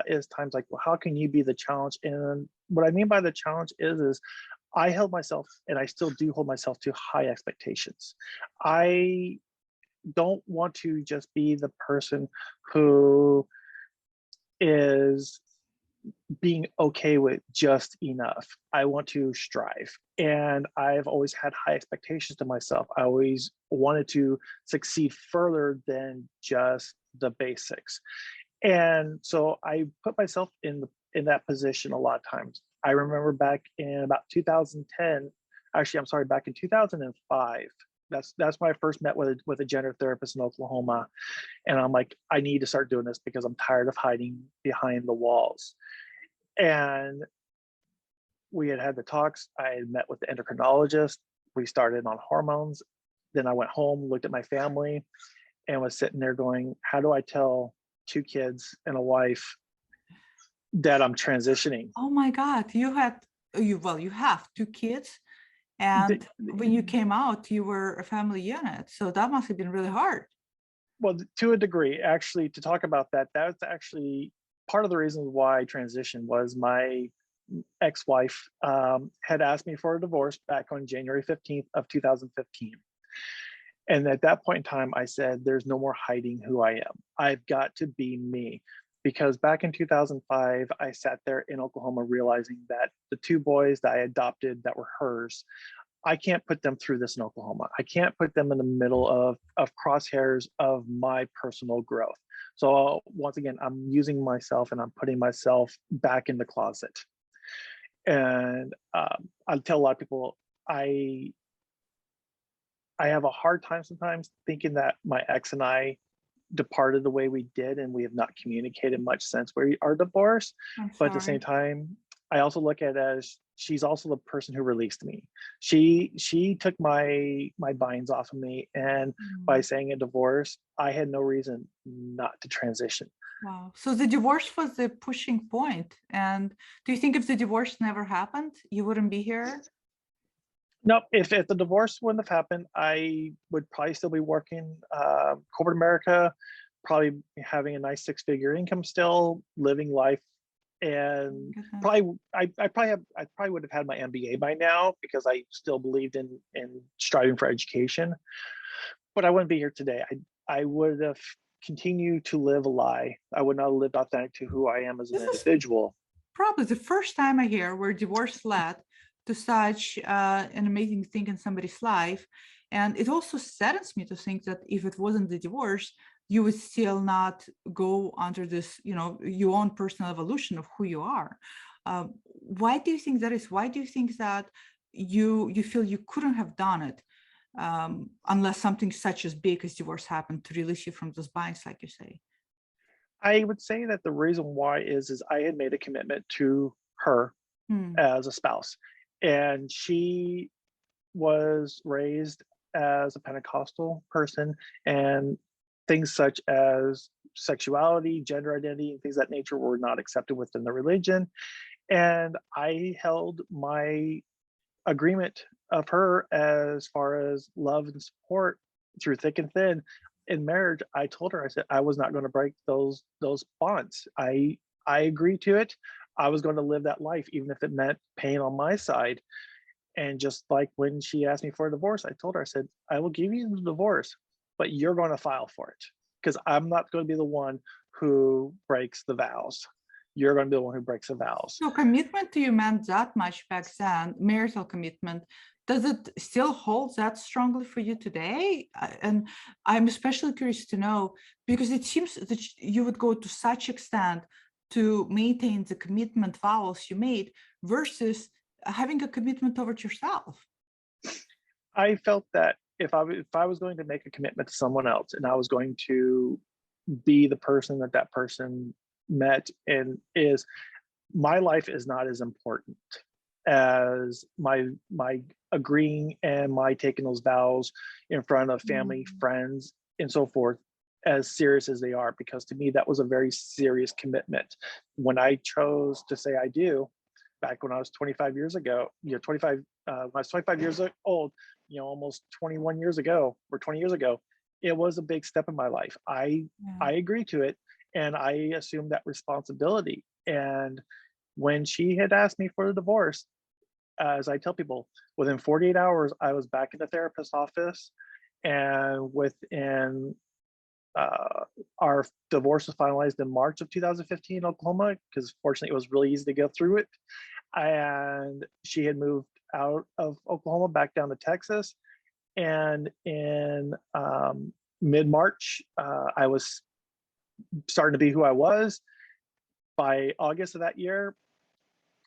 is times like, well, how can you be the challenge? And what I mean by the challenge is I held myself, and I still do hold myself to high expectations. I don't want to just be the person who is being okay with just enough. I want to strive. And I've always had high expectations to myself. I always wanted to succeed further than just the basics. And so I put myself in that position a lot of times. I remember back in about 2010, actually, I'm sorry, back in 2005. That's when I first met with a gender therapist in Oklahoma. And I'm like, I need to start doing this because I'm tired of hiding behind the walls. And we had the talks. I had met with the endocrinologist. We started on hormones. Then I went home, looked at my family, and was sitting there going, how do I tell 2 kids and a wife that I'm transitioning? Oh my God, you have 2 kids. And when you came out, you were a family unit. So that must have been really hard. Well, to a degree, actually, to talk about that, that's actually part of the reason why I transitioned. Was my ex-wife had asked me for a divorce back on January 15th of 2015. And at that point in time, I said, there's no more hiding who I am. I've got to be me. Because back in 2005, I sat there in Oklahoma realizing that the 2 boys that I adopted that were hers, I can't put them through this in Oklahoma. I can't put them in the middle of crosshairs of my personal growth. So once again, I'm using myself and I'm putting myself back in the closet. And I tell a lot of people, I have a hard time sometimes thinking that my ex and I departed the way we did, and we have not communicated much since we are divorced. But at the same time, I also look at it as she's also the person who released me. She took my binds off of me, and by saying a divorce, I had no reason not to transition. Wow. So the divorce was the pushing point. And do you think if the divorce never happened, you wouldn't be here? No, if the divorce wouldn't have happened, I would probably still be working corporate America, probably having a nice 6-figure income still, living life. And I probably would have had my MBA by now, because I still believed in striving for education. But I wouldn't be here today. I would have continue to live a lie. I would not have lived authentic to who I am as an This is individual. probably the first time I hear where divorce led to such an amazing thing in somebody's life. And it also saddens me to think that if it wasn't the divorce, you would still not go under this, your own personal evolution of who you are. Why do you think that is? Why do you think that you feel you couldn't have done it unless something such as big as divorce happened to release you from those binds, like you say? I would say that the reason why is I had made a commitment to her Hmm. as a spouse, and she was raised as a Pentecostal person, and things such as sexuality, gender identity, and things of that nature were not accepted within the religion. And I held my agreement of her as far as love and support through thick and thin. In marriage, I told her, I said I was not going to break those bonds. I agreed to it. I was going to live that life, even if it meant pain on my side. And just like when she asked me for a divorce, I told her, I said, I will give you the divorce, but you're going to file for it, because I'm not going to be the one who breaks the vows. You're going to be the one who breaks the vows. So commitment to you meant that much back then, marital commitment. Does it still hold that strongly for you today? And I'm especially curious to know, because it seems that you would go to such extent to maintain the commitment vows you made versus having a commitment towards yourself. I felt that if I was going to make a commitment to someone else, and I was going to be the person that person met and is, my life is not as important as my agreeing and my taking those vows in front of family, friends, and so forth, as serious as they are, because to me that was a very serious commitment. When I chose to say I do, back when I was 25 years ago, when I was 25 years old, almost 21 years ago or 20 years ago, it was a big step in my life. I agreed to it, and I assumed that responsibility. And when she had asked me for the divorce, as I tell people, within 48 hours, I was back in the therapist's office, and within our divorce was finalized in March of 2015 in Oklahoma, because fortunately it was really easy to go through it. And she had moved out of Oklahoma back down to Texas. And in mid-March, I was starting to be who I was. By August of that year,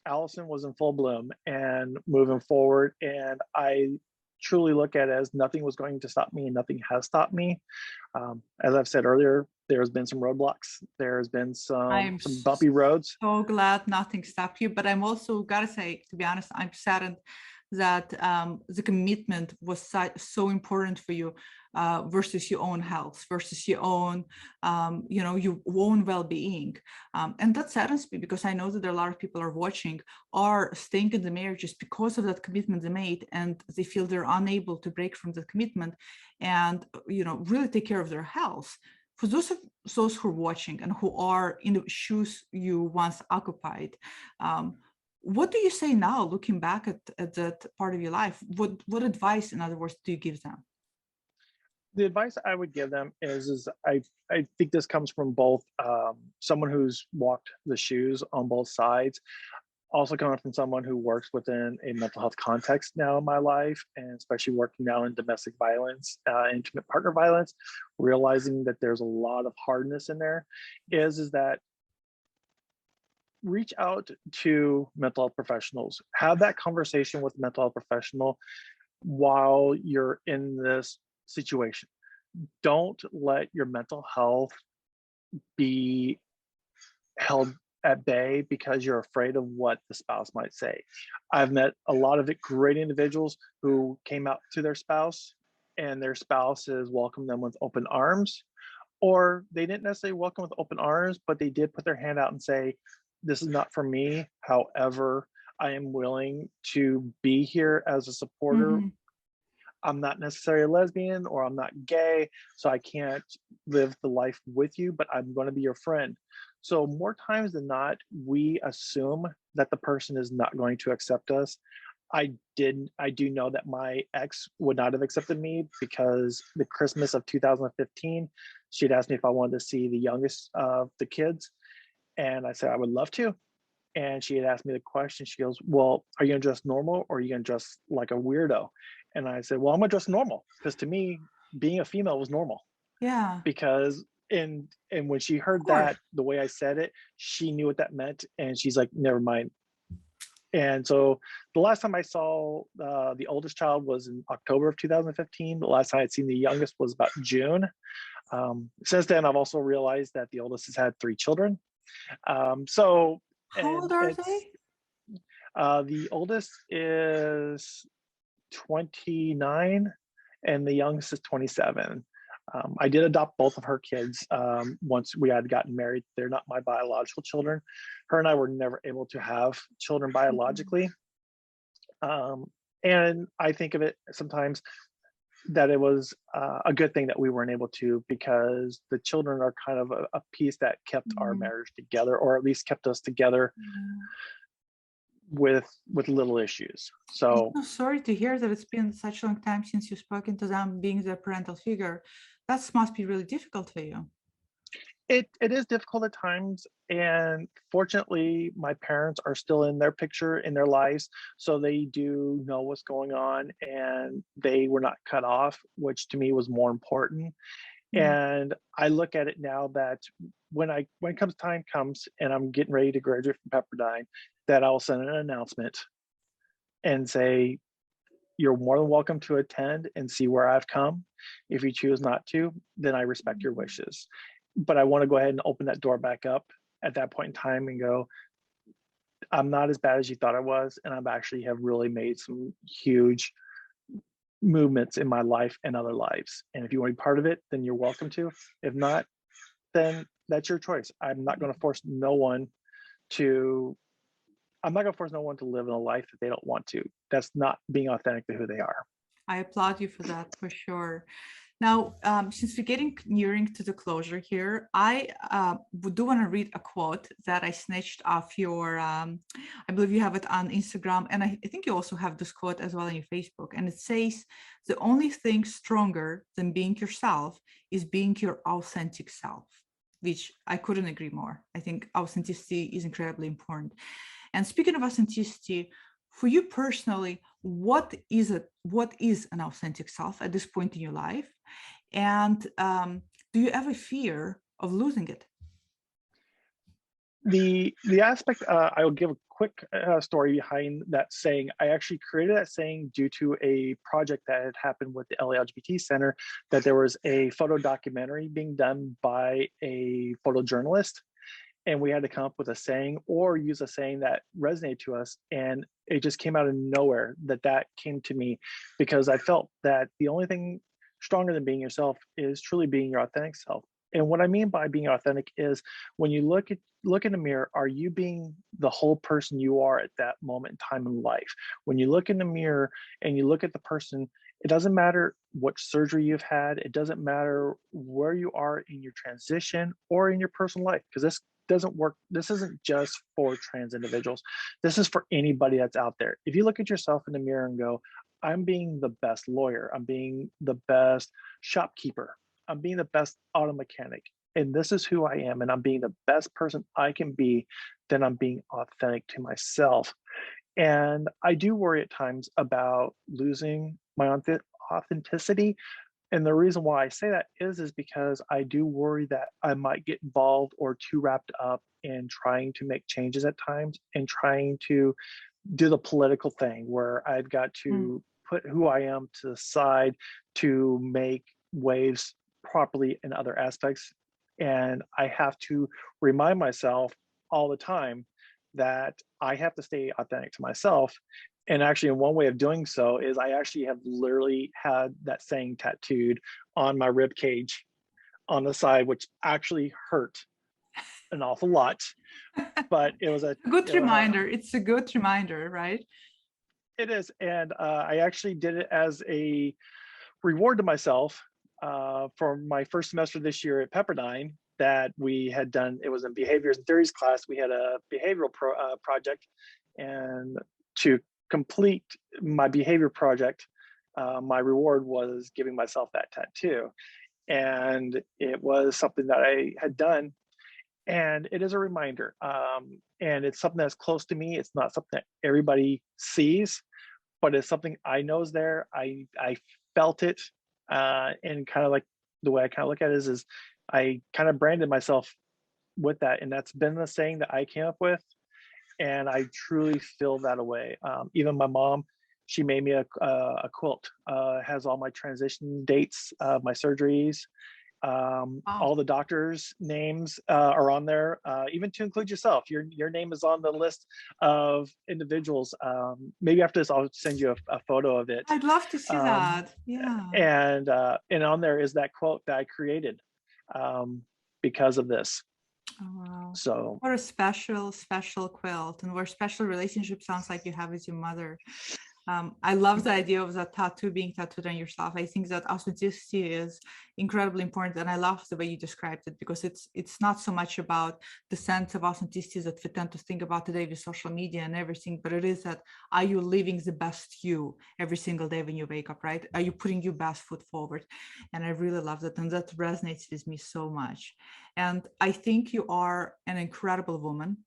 Allison was in full bloom and moving forward. And I truly look at it as nothing was going to stop me, and nothing has stopped me. As I've said earlier, there's been some roadblocks. There's been some bumpy roads. So glad nothing stopped you, but I'm also gotta say, to be honest, I'm saddened that the commitment was so important for you versus your own health, versus your own, your own well-being. And that saddens me, because I know that there are a lot of people are watching, are staying in the marriages because of that commitment they made, and they feel they're unable to break from the commitment and, really take care of their health. For those who are watching and who are in the shoes you once occupied, what do you say now, looking back at that part of your life? What advice, in other words, do you give them? The advice I would give them is I think this comes from both someone who's walked the shoes on both sides, also coming from someone who works within a mental health context now in my life, and especially working now in domestic violence, intimate partner violence, realizing that there's a lot of hardness in there, is that reach out to mental health professionals. Have that conversation with a mental health professional while you're in this situation. Don't let your mental health be held at bay because you're afraid of what the spouse might say. I've met a lot of great individuals who came out to their spouse, and their spouses welcomed them with open arms, or they didn't necessarily welcome with open arms, but they did put their hand out and say, this is not for me. However, I am willing to be here as a supporter. I'm not necessarily a lesbian, or I'm not gay, so I can't live the life with you, but I'm going to be your friend. So more times than not, we assume that the person is not going to accept us. I do know that my ex would not have accepted me because the Christmas of 2015, she'd asked me if I wanted to see the youngest of the kids. And I said, I would love to. And she had asked me the question. She goes, well, are you gonna dress normal or are you gonna dress like a weirdo? And I said, well, I'm gonna dress normal. Because to me, being a female was normal. Yeah, Because and when she of heard course. that, the way I said it, she knew what that meant. And she's like, never mind. And so the last time I saw the oldest child was in October of 2015. The last time I'd seen the youngest was about June. Since then, I've also realized that the oldest has had 3 children. So, How and old are it's they? the oldest is 29 and the youngest is 27. I did adopt both of her kids once we had gotten married. They're not my biological children. Her and I were never able to have children Mhm. biologically. And I think of it sometimes that it was a good thing that we weren't able to, because the children are kind of a piece that kept our Mhm. marriage together, or at least kept us together Yeah. with little issues. I'm So so sorry to hear that it's been such a long time since you've spoken to them, being the parental figure. That must be really difficult for you. it is difficult at times, and fortunately my parents are still in their picture in their lives, so they do know what's going on and they were not cut off, which to me was more important. Mm. And I look at it now that when it comes time comes and I'm getting ready to graduate from Pepperdine, that I'll send an announcement and say, you're more than welcome to attend and see where I've come. If you choose not to, then I respect your Mhm. wishes. But I want to go ahead and open that door back up at that point in time and go, I'm not as bad as you thought I was. And I've actually have really made some huge movements in my life and other lives. And if you want to be part of it, then you're welcome to. If not, then that's your choice. To I'm not going to force no one to live in a life that they don't want to. That's not being authentic to who they are. I applaud you for that, for sure. Now, since we're getting nearing to the closure here, I do want to read a quote that I snatched off your, I believe you have it on Instagram, and I think you also have this quote as well on your Facebook. And it says, the only thing stronger than being yourself is being your authentic self, which I couldn't agree more. I think authenticity is incredibly important. And speaking of authenticity, for you personally, what is it? What is an authentic self at this point in your life? And do you ever fear of losing it? The aspect, I will give a quick story behind that saying. I actually created that saying due to a project that had happened with the LGBT Center, that there was a photo documentary being done by a photojournalist, and we had to come up with a saying or use a saying that resonated to us. And it just came out of nowhere that came to me, because I felt that the only thing stronger than being yourself is truly being your authentic self. And what I mean by being authentic is, when you look in the mirror, are you being the whole person you are at that moment in time in life? When you look in the mirror and you look at the person, it doesn't matter what surgery you've had, it doesn't matter where you are in your transition or in your personal life, because this doesn't work. This isn't just for trans individuals. This is for anybody that's out there. If you look at yourself in the mirror and go, I'm being the best lawyer, I'm being the best shopkeeper, I'm being the best auto mechanic, and this is who I am, and I'm being the best person I can be, then I'm being authentic to myself. And I do worry at times about losing my authenticity, and the reason why I say that is because I do worry that I might get involved or too wrapped up in trying to make changes at times, and trying to do the political thing where I've got Mm. to put who I am to the side to make waves properly in other aspects. And I have to remind myself all the time that I have to stay authentic to myself. And actually, in one way of doing so is I actually have literally had that saying tattooed on my rib cage on the side, which actually hurt an awful lot. But it was a, A good it was a reminder. It's a good reminder, right? it is. And I actually did it as a reward to myself for my first semester this year at Pepperdine, that we had done. It was in behaviors and theories class. We had a behavioral project, and to complete my behavior project, my reward was giving myself that tattoo. And it was something that I had done. And it is a reminder. And it's something that's close to me. It's not something that everybody sees, but it's something I know is there. I felt it. And kind of like the way I kind of look at it is I kind of branded myself with that. And that's been the saying that I came up with. And I truly feel that away. Even my mom, she made me a quilt. Has all my transition dates, my surgeries, Wow. all the doctors' names are on there, even to include yourself. Your name is on the list of individuals. Maybe after this, I'll send you a photo of it. I'd love to see Um, that. Yeah. and on there is that quote that I created because of this. Oh, wow. So What a special, special quilt, and what special relationship sounds like you have with your mother. I love the idea of that tattoo being tattooed on yourself. I think that authenticity is incredibly important, and I love the way you described it, because it's not so much about the sense of authenticity that we tend to think about today with social media and everything, but it is that, are you living the best you every single day when you wake up, right? Are you putting your best foot forward? And I really love that, and that resonates with me so much. And I think you are an incredible woman.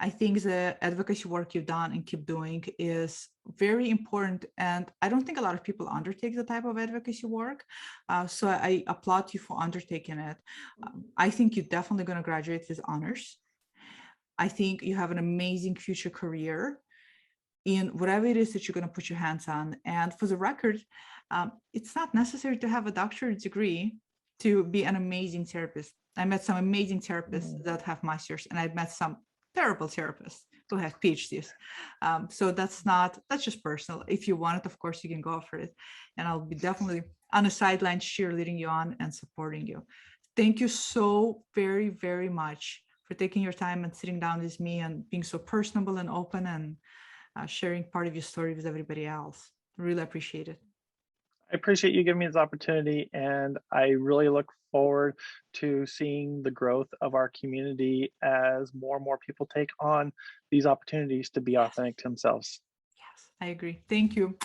I think the advocacy work you've done and keep doing is very important. And I don't think a lot of people undertake the type of advocacy work. So I applaud you for undertaking it. I think you're definitely going to graduate with honors. I think you have an amazing future career in whatever it is that you're going to put your hands on. And for the record, it's not necessary to have a doctorate degree to be an amazing therapist. I met some amazing therapists that have masters, and I've met some terrible therapists who have PhDs. So that's just personal. If you want it, of course, you can go for it. And I'll be definitely on the sidelines cheerleading you on and supporting you. Thank you so very, very much for taking your time and sitting down with me and being so personable and open and sharing part of your story with everybody else. Really appreciate it. I appreciate you giving me this opportunity, and I really look forward to seeing the growth of our community as more and more people take on these opportunities to be Yes, authentic to themselves. yes, I agree. Thank you.